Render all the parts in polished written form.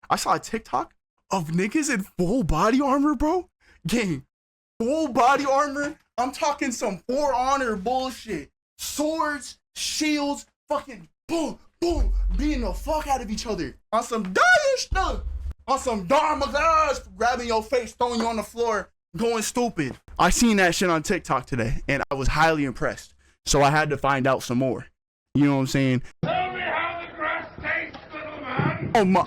I saw a TikTok of niggas in full body armor, bro. Gang, full body armor. I'm talking some For Honor bullshit. Swords, shields, fucking boom, boom, beating the fuck out of each other. On some dire stuff. On some Dharma guys, grabbing your face, throwing you on the floor, going stupid. I seen that shit on TikTok today, and I was highly impressed. So I had to find out some more. You know what I'm saying? Tell me how the grass tastes, little man. Oh my.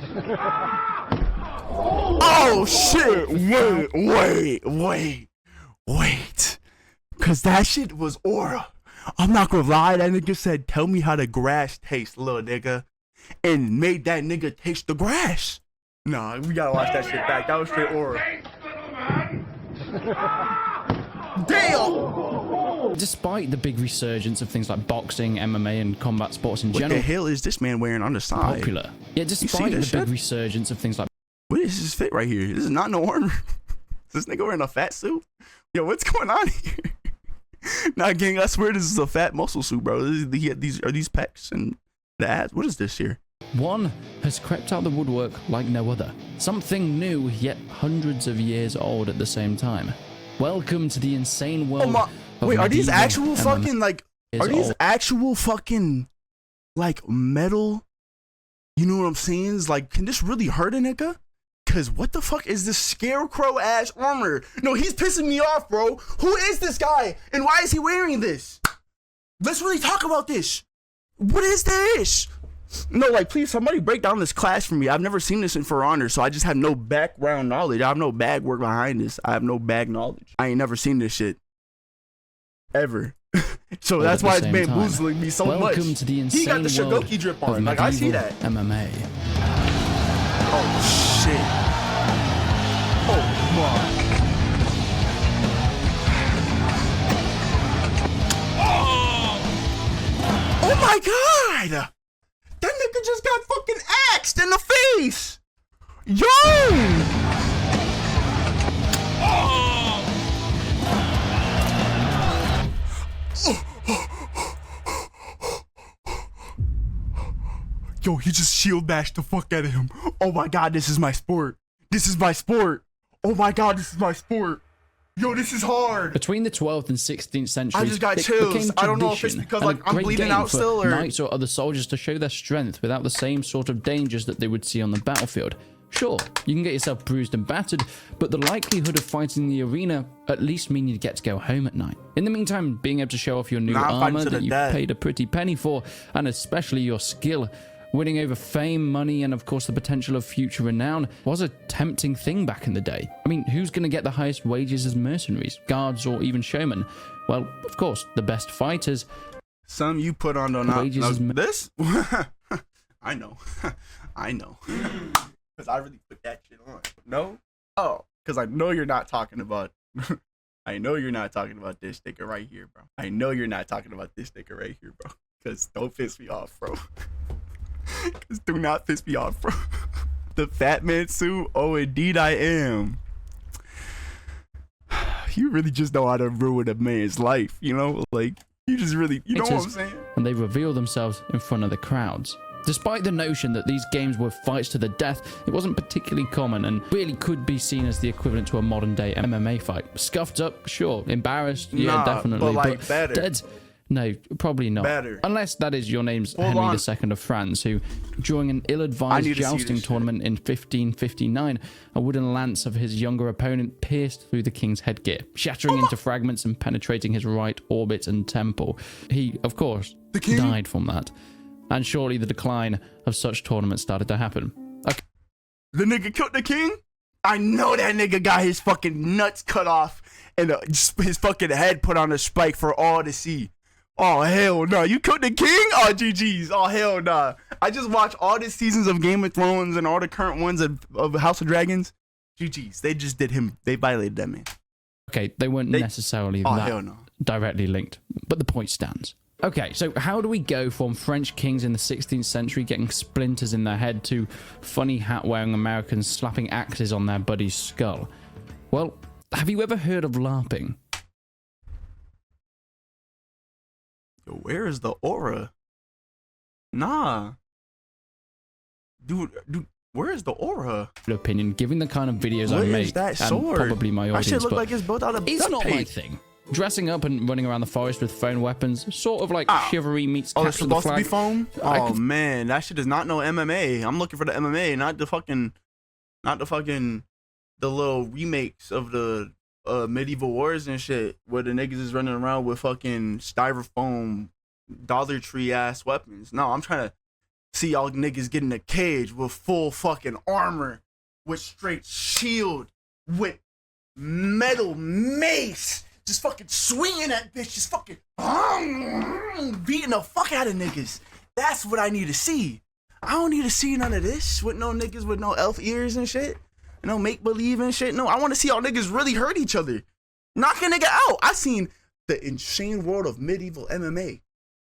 Oh shit. Wait. Cause that shit was aura. I'm not gonna lie, that nigga said, tell me how the grass tastes, little nigga. And made that nigga taste the grass. Nah, we gotta watch that shit back. That was straight aura. Damn! Despite the big resurgence of things like boxing, MMA, and combat sports in general, what the hell is this man wearing on the side? Popular. Yeah, despite the big resurgence of things like... What is this fit right here? This is not no armor. Is this nigga wearing a fat suit? Yo, what's going on here? Nah, gang, I swear this is a fat muscle suit, bro. These are these pecs and the abs. What is this here? One has crept out the woodwork like no other. Something new, yet hundreds of years old at the same time. Welcome to the insane world. Wait, are these actual fucking like? Are these actual fucking like metal? You know what I'm saying? It's like, can this really hurt a nigga? Cause what the fuck is this scarecrow ass armor? No, he's pissing me off, bro. Who is this guy? And why is he wearing this? Let's really talk about this. What is this? No, like, please, somebody break down this class for me. I've never seen this in For Honor, so I just have no background knowledge. I have no bag work behind this. I have no bag knowledge. I ain't never seen this shit. Ever. So that's why it's bamboozling me so much. Welcome to the insane he got the Shagoki drip on. Like, I see that. MMA. Oh, shit. Oh, my. Oh, my God. That nigga just got fucking axed in the face. Yo. Yo, he just shield bashed the fuck out of him. Oh my God, this is my sport. This is my sport. Oh my God, this is my sport. Yo, this is hard. Between the 12th and 16th centuries, I just got chills. I don't know if it's because like I'm bleeding out still or knights or other soldiers to show their strength without the same sort of dangers that they would see on the battlefield. Sure, you can get yourself bruised and battered, but the likelihood of fighting in the arena at least mean you get to go home at night. In the meantime, being able to show off your new armor that you paid a pretty penny for, and especially your skill, winning over fame, money, and of course the potential of future renown was a tempting thing back in the day. I mean, who's going to get the highest wages as mercenaries, guards, or even showmen? Well, of course, the best fighters. Some you put on this? I know. I know. Because I really put that shit on. No? Oh, because I know you're not talking about... I know you're not talking about this sticker right here, bro. I know you're not talking about this sticker right here, bro. Because don't piss me off, bro. Because do not piss me off, bro. The fat man suit? Oh, indeed I am. You really just know how to ruin a man's life, you know? Like, you just really, you know what I'm saying? And they reveal themselves in front of the crowds. Despite the notion that these games were fights to the death, it wasn't particularly common and really could be seen as the equivalent to a modern day MMA fight. Scuffed up, sure. Embarrassed, yeah, definitely. But like better. Dead? No, probably not. Better. Unless that is your name's Henry II of France, who, during an ill-advised jousting tournament in 1559, a wooden lance of his younger opponent pierced through the king's headgear, shattering into fragments and penetrating his right orbit and temple. He, of course, died from that. And shortly the decline of such tournaments started to happen. Okay. The nigga killed the king? I know that nigga got his fucking nuts cut off and his fucking head put on a spike for all to see. Oh, hell no. You killed the king? Oh, GG's. Oh, hell no. I just watched all the seasons of Game of Thrones and all the current ones of House of Dragons. GG's. They just did him. They violated that man. Okay, they weren't necessarily directly linked, but the point stands. Okay, so how do we go from French kings in the 16th century getting splinters in their head to funny hat-wearing Americans slapping axes on their buddy's skull? Well, have you ever heard of LARPing? Where is the aura? Nah. Dude, Where is the aura? opinion, given the kind of videos What I is make that and sword? probably my That audience, shit look but like it's built out of it's duct not my tape. thing. Dressing up and running around the forest with foam weapons, sort of like chivalry meets Oh, it's capture the supposed to be flag. foam? I Oh could- man, that shit is not no MMA. I'm looking for the MMA, not the little remakes of the medieval wars and shit, where the niggas is running around with fucking styrofoam Dollar Tree ass weapons. No, I'm trying to see y'all niggas get in a cage with full fucking armor, with straight shield, with metal mace, just fucking swinging that bitch, just fucking beating the fuck out of niggas. That's what I need to see. I don't need to see none of this with no niggas with no elf ears and shit, no make believe and shit. No, I want to see y'all niggas really hurt each other, knock a nigga out. I seen the insane world of medieval MMA.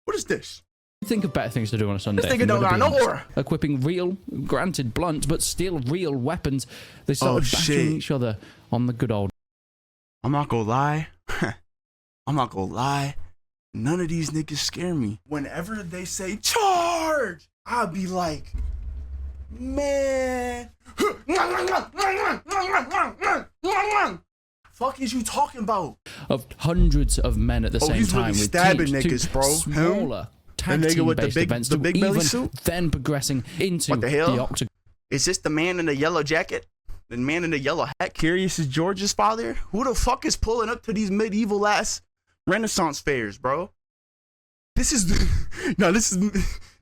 What is this? Think of better things to do on a Sunday. This nigga if I'm don't gonna got be no honest. aura. Equipping real, granted blunt, but still real weapons. They started bashing shit. each other on the good old. I'm not gonna lie. I'm not gonna lie. None of these niggas scare me. Whenever they say charge, I'll be like, man. Fuck is you talking about? Of hundreds of men at the same he's time really with stabbing teams to niggas, bro. smaller tag The nigga team with the based big- events the to big belly even suit? then progressing into What the hell? octagon. Is this the man in the yellow jacket? The man in the yellow hat? Curious is George's father? Who the fuck is pulling up to these medieval ass Renaissance fairs, bro? This is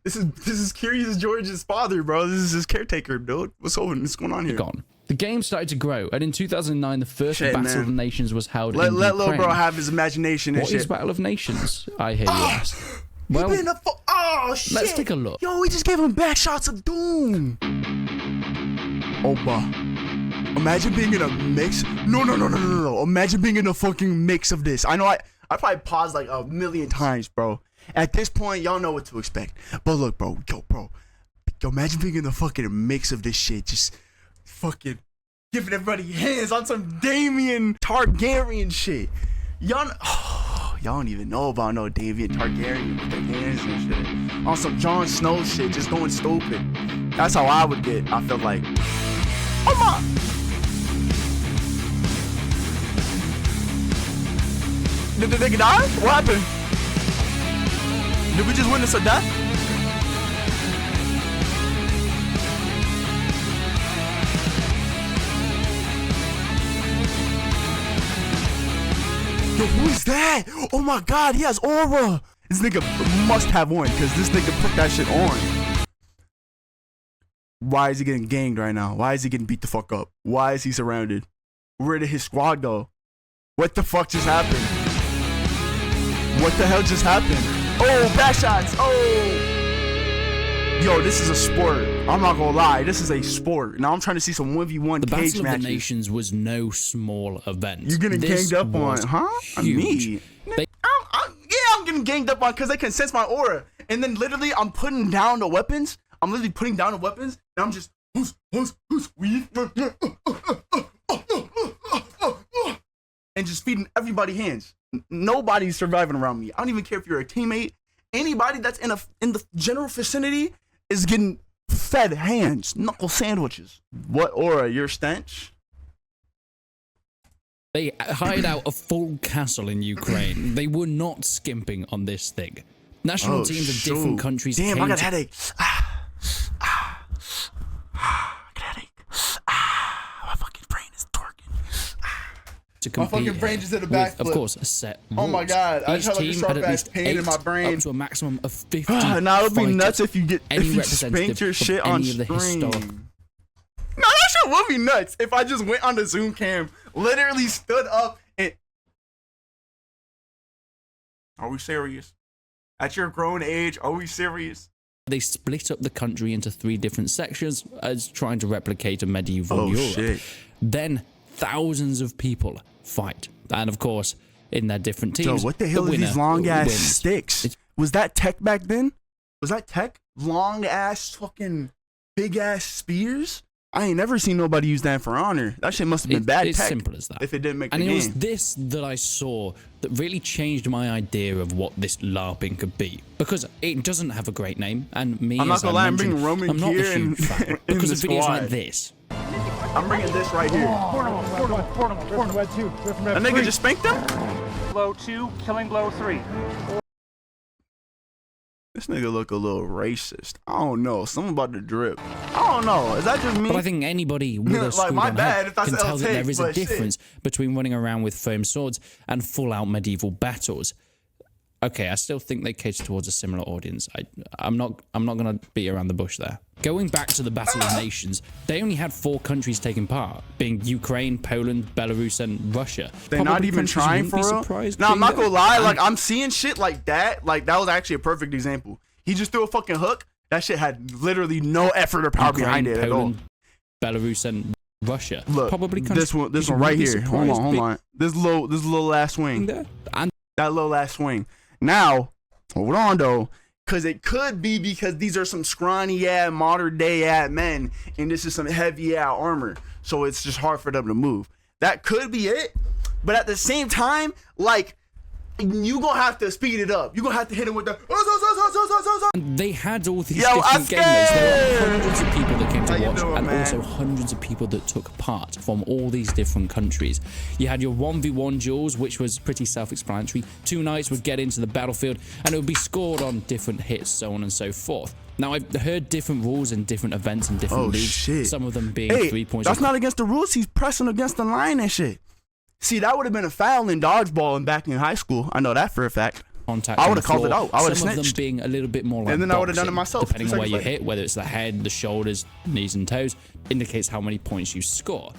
this is Curious George's father, bro. This is his caretaker, dude. What's going on here? Gone. The game started to grow, and in 2009, the first Shit, Battle man. of Nations was held Let in little Ukraine. bro have his imagination and What shit. is Battle of Nations? I hear you ask. He Well, been oh shit. let's take a look. Yo, we just gave him back shots of doom. Opa. Imagine being in a mix. No. Imagine being in a fucking mix of this. I know I probably paused like a million times, bro. At this point, y'all know what to expect. But look, bro. Yo, imagine being in the fucking mix of this shit. Just fucking giving everybody hands on some Damien Targaryen shit. Y'all don't even know about no Damien Targaryen with their hands and shit. On some Jon Snow shit, just going stupid. That's how I would get. I feel like, oh my. Did the nigga die? What happened? Did we just witness a death? Yo, who is that? Oh my god, he has aura. This nigga must have one, because this nigga put that shit on. Why is he getting ganged right now? Why is he getting beat the fuck up? Why is he surrounded? Where did his squad go? What the fuck just happened? What the hell just happened? Oh, back shots. Oh. Yo, this is a sport. I'm not gonna lie. This is a sport. Now I'm trying to see some 1v1 The cage Battle matches. of the Nations was no small event. You're getting This ganged up on, was huh? huge. Me? They- I'm getting ganged up on because they can sense my aura. And then literally, I'm putting down the weapons. I'm literally putting down the weapons. And I'm just, and just feeding everybody hands. Nobody's surviving around me. I don't even care if you're a teammate. Anybody that's in the general vicinity is getting fed hands, knuckle sandwiches. What aura? Your stench? They hired out a full castle in Ukraine. They were not skimping on this thing. National teams of different countries Damn, came I got a to headache. I got a headache. My fucking brain is torquing. to My compete fucking brain here just did a with, backflip. of course, a set Oh my rules. God, I Each just had like a team sharp had at ass least pain in 8 my brain. up to a maximum of 50 Now it would be fighters. nuts if you Any spanked representative your of shit on any of the screen. historic- No, that shit would be nuts if I just went on the Zoom cam, literally stood up and. Are we serious? At your grown age, are we serious? They split up the country into 3 different sections as trying to replicate a medieval Europe. Shit. Then thousands of people fight. And of course, in their different teams, Yo, what the hell are these long ass sticks? Was that tech back then? Was that tech? Long ass fucking big ass spears? I ain't never seen nobody use that for honor. That shit must have been bad It's tech simple as that. if it didn't make the and game. it was this that I saw that really changed my idea of what this LARPing could be. Because it doesn't have a great name, and me, I'm not as gonna I lie, I'm mentioned, bringing Roman I'm not a here huge in- fan. in Because the of videos squad. like this. I'm bringing this right here. That nigga just spanked him? Blow 2, killing blow 3. This nigga look a little racist. I don't know. Something about the drip. I don't know. Is that just me? But I think anybody with a Like, screwed my on bad head if that's can tell that L-take, there is a but shit. difference between running around with foam swords and full-out medieval battles. Okay, I still think they cater towards a similar audience. I'm not gonna beat around the bush there. Going back to the Battle of Nations, they only had 4 countries taking part, being Ukraine, Poland, Belarus, and Russia. They're not Probably even countries you trying wouldn't for be real. surprised No, I'm being not there. gonna lie. And Like, I'm seeing shit like that. Like, that was actually a perfect example. He just threw a fucking hook. That shit had literally no effort or power Ukraine, behind it Poland, at all. Belarus, and Russia. Look, Probably this one you right wouldn't be here. Hold surprised on. This little last swing. there. And That little last swing. Now, hold on though, because it could be because these are some scrawny ass modern day ass men, and this is some heavy ass armor, so it's just hard for them to move. That could be it, but at the same time, like, you gonna have to speed it up. You gonna have to hit him with the. they had all these Yo, different game modes. There were Aske! hundreds of people that came to How you watch, doing, and man? also hundreds of people that took part from all these different countries. You had your 1v1 duels, which was pretty self-explanatory. 2 knights would get into the battlefield, and it would be scored on different hits, so on and so forth. Now, I've heard different rules in different events and different leagues. Shit. Some of them being Hey, 3 points. that's not against the rules. He's pressing against the line and shit. See, that would have been a foul in dodgeball and back in high school. I know that for a fact. Contact I on would've the called it floor. out. I would've Some of them snitched. being a little bit more like And then I would've done it boxing, myself, depending 2 on where you seconds later. hit, whether it's the head, the shoulders, knees and toes, indicates how many points you score.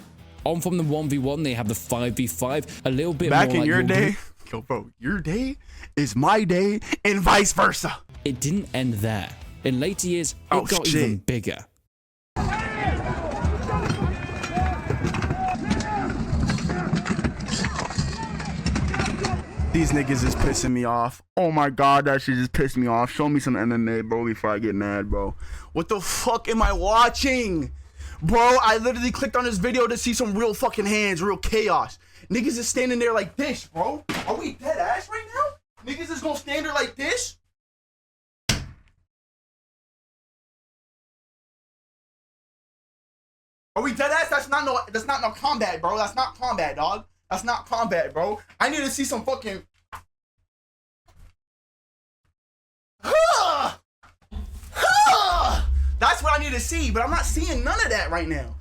On from the 1v1, they have the 5v5, a little bit Back more in like your day, yo, bro, your day is my day, and vice versa. It didn't end there. In later years, it Oh, got shit. even bigger. These niggas is pissing me off. Oh my god, that shit just pissed me off. Show me some MMA, bro, before I get mad, bro. What the fuck am I watching? Bro, I literally clicked on this video to see some real fucking hands, real chaos. Niggas is standing there like this, bro. Are we dead ass right now? Niggas is gonna stand there like this? Are we dead ass? That's not no combat, bro. That's not combat, dog. That's not combat, bro. I need to see some fucking. That's what I need to see, but I'm not seeing none of that right now.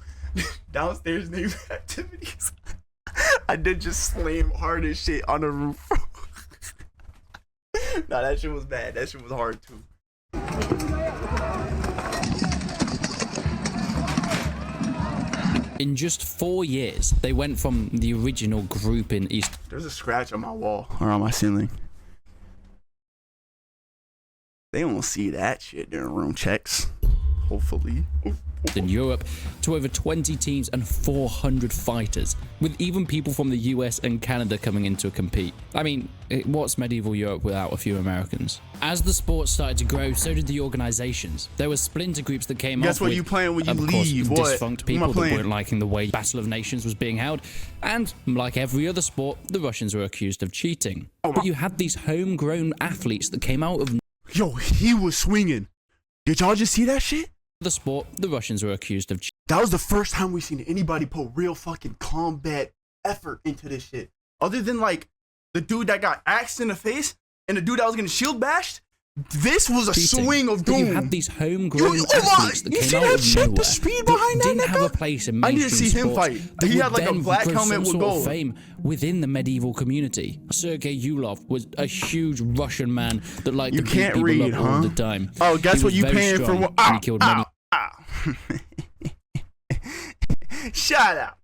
Downstairs neighbor activities. I did just slam hard as shit on the roof. Nah, that shit was bad. That shit was hard too. In just 4 years, they went from the original group in East There's a scratch on my wall or on my ceiling. They don't see that shit during room checks. Hopefully. in Europe to over 20 teams and 400 fighters, with even people from the US and Canada coming in to compete. I mean, what's medieval Europe without a few Americans? As the sport started to grow, so did the organizations. There were splinter groups that came Guess up what with, you playing when you of leave? course, What? defunct Who am I people that playing? weren't liking the way Battle of Nations was being held, and like every other sport, the Russians were accused of cheating. But you had these homegrown athletes that came out of Yo, he was swinging. Did y'all just see that shit? the sport, the Russians were accused of cheating. That was the first time we seen anybody put real fucking combat effort into this shit. Other than like the dude that got axed in the face and the dude that was getting shield bashed. This was a swing of doom. You had these homegrown You athletes that see came that out of shit? nowhere. The speed behind that didn't have nigga? a place in I need mainstream to see him sports, fight. that He would had like a then black grow helmet some with sort gold. of fame within the medieval community. Sergei Yulov was a huge Russian man that liked You to beat can't people read, up all huh? the time. Oh, guess He what was you very paying for? strong, What? and he killed many. Shut up.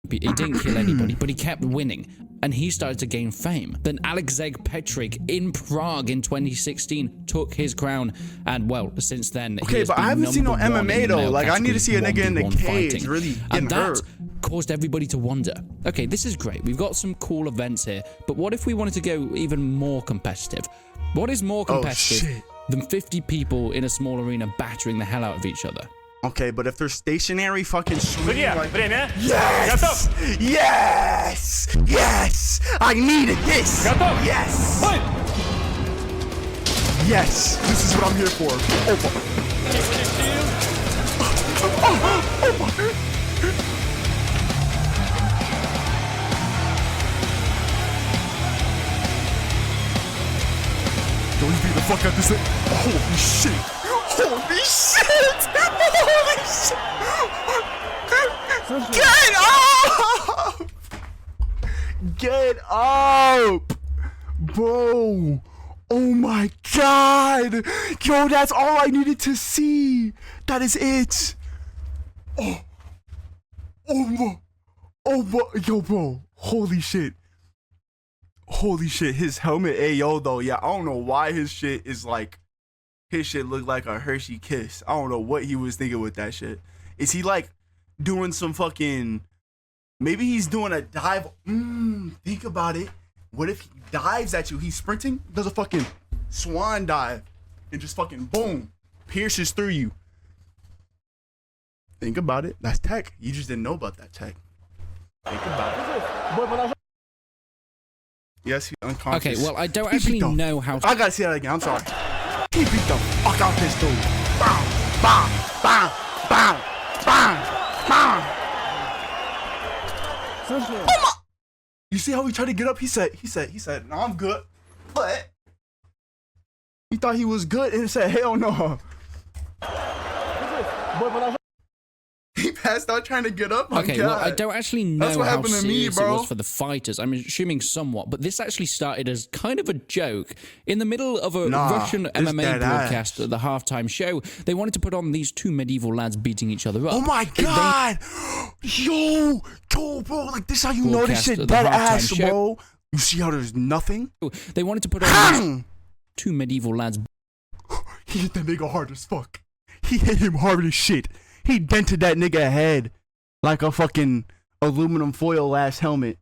He didn't kill anybody, but he kept winning, and he started to gain fame. Then Alexei Petrik in Prague in 2016 took his crown, and well, since then, Okay, but I haven't seen no MMA though. Like, I need to see a nigga in the cage really getting and that hurt. caused everybody to wonder, okay, this is great. We've got some cool events here, but what if we wanted to go even more competitive? What is more competitive shit. than 50 people in a small arena battering the hell out of each other? Okay, but if they're stationary, fucking swinging, Судья, like, время. yes, Готов. yes, yes, I needed this. Готов. Yes, Бой. yes, this is what I'm here for. Yo, he's beating the fuck out this thing. Holy shit. Holy shit. Holy shit. Get up. Get up. Bro. Oh my god. Yo, that's all I needed to see. That is it. Oh. Oh, yo, bro. Holy shit. Holy shit, his helmet AO though, yeah, I don't know why his shit is like, his shit looked like a Hershey Kiss. I don't know what he was thinking with that shit. Is he like doing some fucking, maybe he's doing a dive, think about it. What if he dives at you, he's sprinting, does a fucking swan dive, and just fucking boom, pierces through you. Think about it, that's tech. You just didn't know about that tech. Think about it. Yes, he's unconscious. Okay, well, I don't actually know how... I gotta see that again, I'm sorry. He beat the fuck out this dude. Bam, bam, bam, bam, bam, bam. Oh my... You see how he tried to get up? He said, no, I'm good. But he thought he was good and said, hell no. He passed out trying to get up. Okay, well, I don't actually know how serious it bro. was for the fighters. I'm assuming somewhat, but this actually started as kind of a joke. In the middle of a Russian MMA broadcast at the halftime show, they wanted to put on these two medieval lads beating each other up. Oh my god! Yo, bro, like this how you know this shit dead ass, bro. You see how there's nothing? They wanted to put on these two medieval lads. He hit that nigga hard as fuck. He hit him hard as shit. He dented that nigga head like a fucking aluminum foil ass helmet.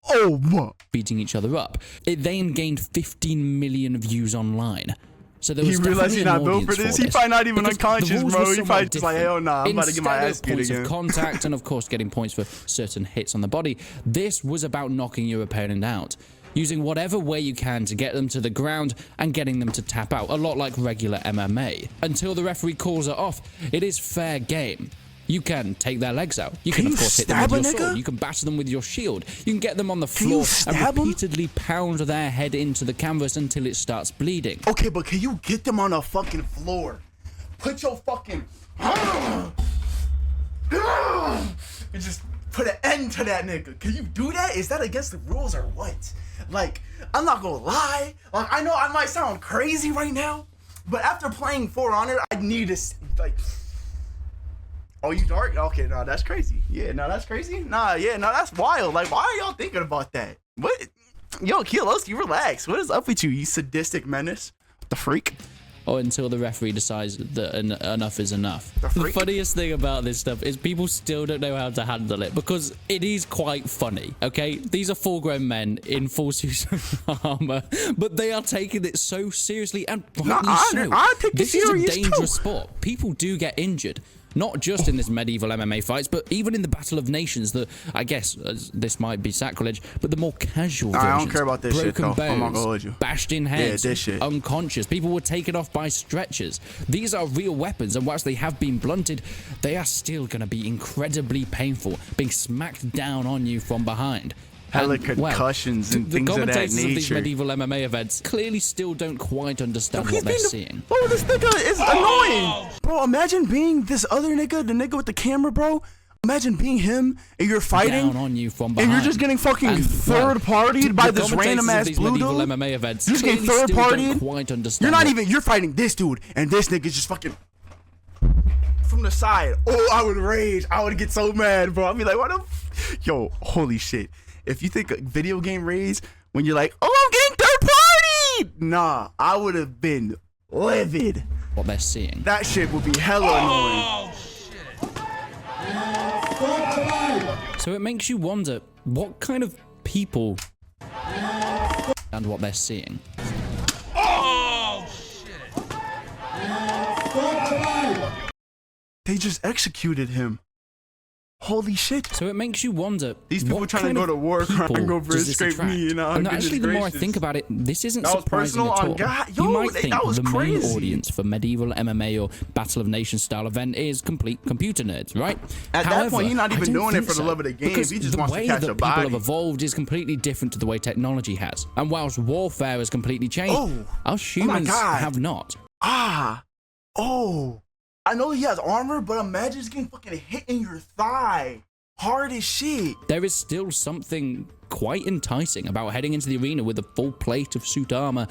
Oh, what? Beating each other up. It then gained 15 million views online. So there was he realized he's not built for this. He probably not even unconscious, bro. He probably just like, hell nah, I'm about to get my ass beat again. Of contact and of course getting points for certain hits on the body, this was about knocking your opponent out, using whatever way you can to get them to the ground and getting them to tap out, a lot like regular MMA. Until the referee calls it off, it is fair game. You can take their legs out. You can of course hit them with your sword. You can batter them with your shield. You can get them on the floor and repeatedly pound their head into the canvas until it starts bleeding. Okay, but can you get them on a fucking floor? Put your fucking... and just put an end to that nigga. Can you do that? Is that against the rules or what? Like, I'm not gonna lie. Like, I know I might sound crazy right now, but after playing For Honor, I need to, like... Oh, you dark? Okay, no, that's crazy. Yeah, no, that's crazy. Nah, yeah, no, that's wild. Like, why are y'all thinking about that? What? Yo, Kielowski, relax. What is up with you, you sadistic menace? The freak? Or until the referee decides that enough is enough. The funniest thing about this stuff is people still don't know how to handle it because it is quite funny, okay? These are full-grown men in full suits of armor, but they are taking it so seriously and rightly so. I take this is a dangerous sport. People do get injured. Not just in this medieval MMA fights, but even in the Battle of Nations, the, I guess, this might be sacrilege, but the more casual versions. I don't care about this shit, though. I'm not gonna hold you. Bashed in heads, this shit. Unconscious. People were taken off by stretchers. These are real weapons, and whilst they have been blunted, they are still going to be incredibly painful, being smacked down on you from behind. Hella concussions and things of that nature. The commentators of these medieval MMA events clearly still don't quite understand what they're seeing. Bro, this nigga is annoying. Bro, imagine being this other nigga, the nigga with the camera, bro. Imagine being him and you're fighting down on you from behind. And you're just getting fucking third-partied by this random-ass blue dude. MMA events you're just getting third-partied. You're not even, you're fighting this dude and this nigga's just fucking from the side. Oh, I would rage. I would get so mad, bro. I'd be like, what the yo, holy shit. If you think a video game rage when you're like, oh, I'm getting third-partied. Nah, I would have been livid. What they're seeing. That shit would be hella annoying. So it makes you wonder what kind of people and what they're seeing. just executed him. Holy shit. So it makes you wonder, These people trying to go to war, trying to go for a straight me, you know? And actually, the more I think about it, this isn't surprising at all. Yo, you might think that was the crazy. main audience for medieval MMA or Battle of Nations style event is complete computer nerds, right? At that point, he's not even doing it for the love of the game. Because He just wants to catch a body. the way that people have evolved is completely different to the way technology has. And whilst warfare has completely changed, us humans have not. I know he has armor, but imagine just getting fucking hit in your thigh. Hard as shit. There is still something quite enticing about heading into the arena with a full plate of suit armor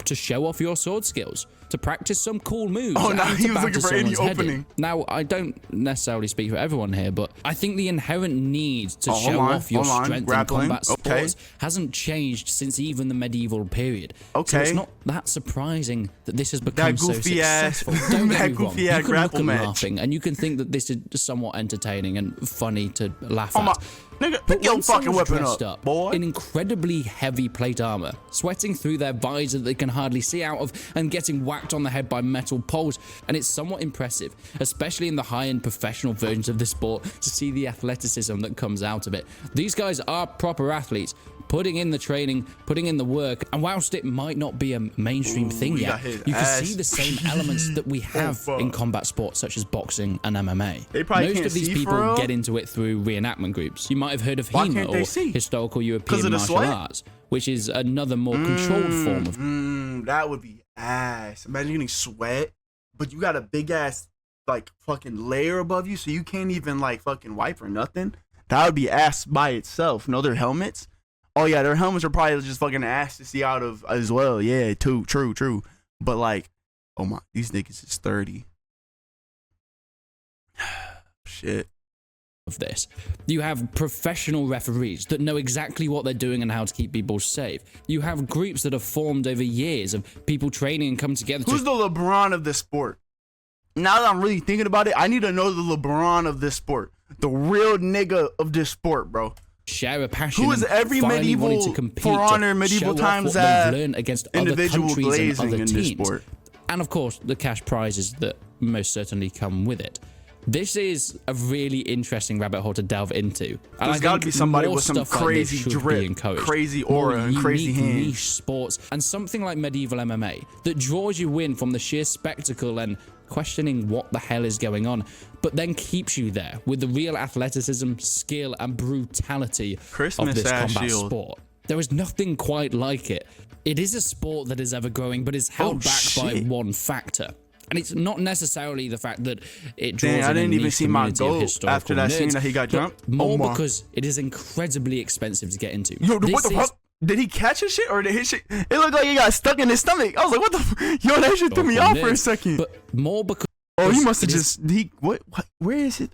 to show off your sword skills, to practice some cool moves. Oh, no, he was looking for any opening. Now, I don't necessarily speak for everyone here, but I think the inherent need to show off your strength in combat sports hasn't changed since even the medieval period. So it's not that surprising that this has become so successful. Don't get me wrong. You can look at laughing, and you can think that this is somewhat entertaining and funny to laugh at. Nigga, but your when fucking weapon dressed up, boy. in incredibly heavy plate armor, sweating through their visor that they can hardly see out of, and getting whacked on the head by metal poles, and it's somewhat impressive, especially in the high-end professional versions of this sport, to see the athleticism that comes out of it. These guys are proper athletes, putting in the training, putting in the work, and whilst it might not be a mainstream thing yet, you can see the same elements that we have in combat sports such as boxing and MMA. Most of these people get into it through reenactment groups. You might have heard of HEMA, or historical European martial arts, which is another more controlled form of... That would be ass. Imagine getting sweat, but you got a big ass like fucking layer above you, so you can't even like fucking wipe or nothing. That would be ass by itself. No, their helmets. Oh yeah, their helmets are probably just fucking ass to see out of as well. Yeah, true. But like, oh my, these niggas is 30. Shit. Of this, you have professional referees that know exactly what they're doing and how to keep people safe. You have groups that have formed over years of people training and come together. Who's the LeBron of this sport? Now that I'm really thinking about it, I need to know the LeBron of this sport, the real nigga of this sport, bro. Share a passion. Who is every medieval to compete, For Honor medieval times that against individual other glazing and other in teams. this sport, and of course the cash prizes that most certainly come with it. This is a really interesting rabbit hole to delve into. There's got to be somebody with some crazy drip, crazy aura, and crazy hands. Niche sports, and something like medieval MMA that draws you in from the sheer spectacle and questioning what the hell is going on, but then keeps you there with the real athleticism, skill, and brutality of this combat sport. There is nothing quite like it. It is a sport that is ever growing, but is held back by one factor. And it's not necessarily the fact that it draws I didn't in a even see my goal after that scene that he got jumped. More because it is incredibly expensive to get into. Yo, what the fuck? Did he catch his shit or did his shit? It looked like he got stuck in his stomach. I was like, what the Yo, that shit threw me off for a second. But more because... Oh, he must have just... What? Where is it?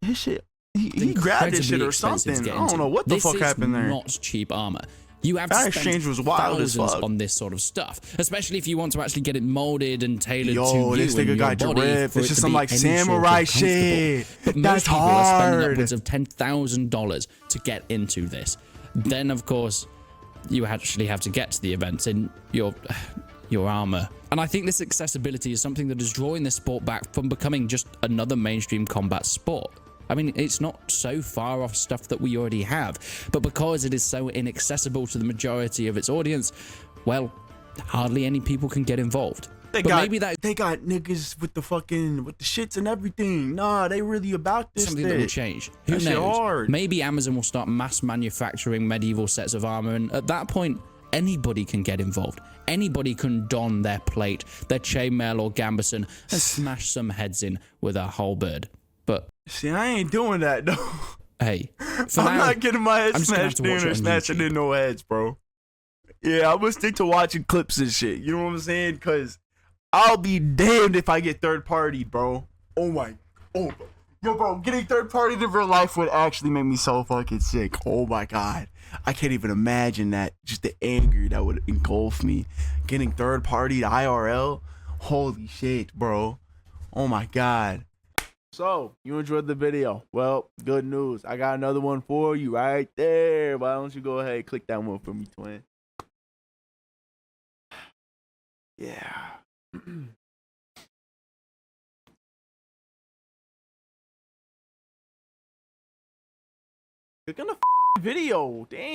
His shit... He grabbed his shit or something. I don't know what the fuck happened there. This is not cheap armor. You have to spend thousands on this sort of stuff, especially if you want to actually get it molded and tailored to you. This nigga got dripped. It's just some like samurai shit. But that's most people are spending hard. upwards of $10,000 to get into this. Then, of course, you actually have to get to the event in your armor. And I think this accessibility is something that is drawing this sport back from becoming just another mainstream combat sport. I mean, it's not so far off stuff that we already have, but because it is so inaccessible to the majority of its audience, well, hardly any people can get involved. They got niggas with the shits and everything. Nah, they really about this something that will change. Who knows? Maybe Amazon will start mass manufacturing medieval sets of armor, and at that point, anybody can get involved. Anybody can don their plate, their chainmail or gambeson, and smash some heads in with a halberd. But see, I ain't doing that though. Hey, I'm not getting my head smashed in or snatching in no heads, bro. Yeah, I'm gonna stick to watching clips and shit. You know what I'm saying? Cause I'll be damned if I get third party, bro. Yo, bro, getting third party in real life would actually make me so fucking sick. Oh my god, I can't even imagine that. Just the anger that would engulf me. Getting third party to IRL. Holy shit, bro. Oh my god. So, you enjoyed the video. Well, good news. I got another one for you right there. Why don't you go ahead and click that one for me, twin? Yeah. Click on the video. Dang.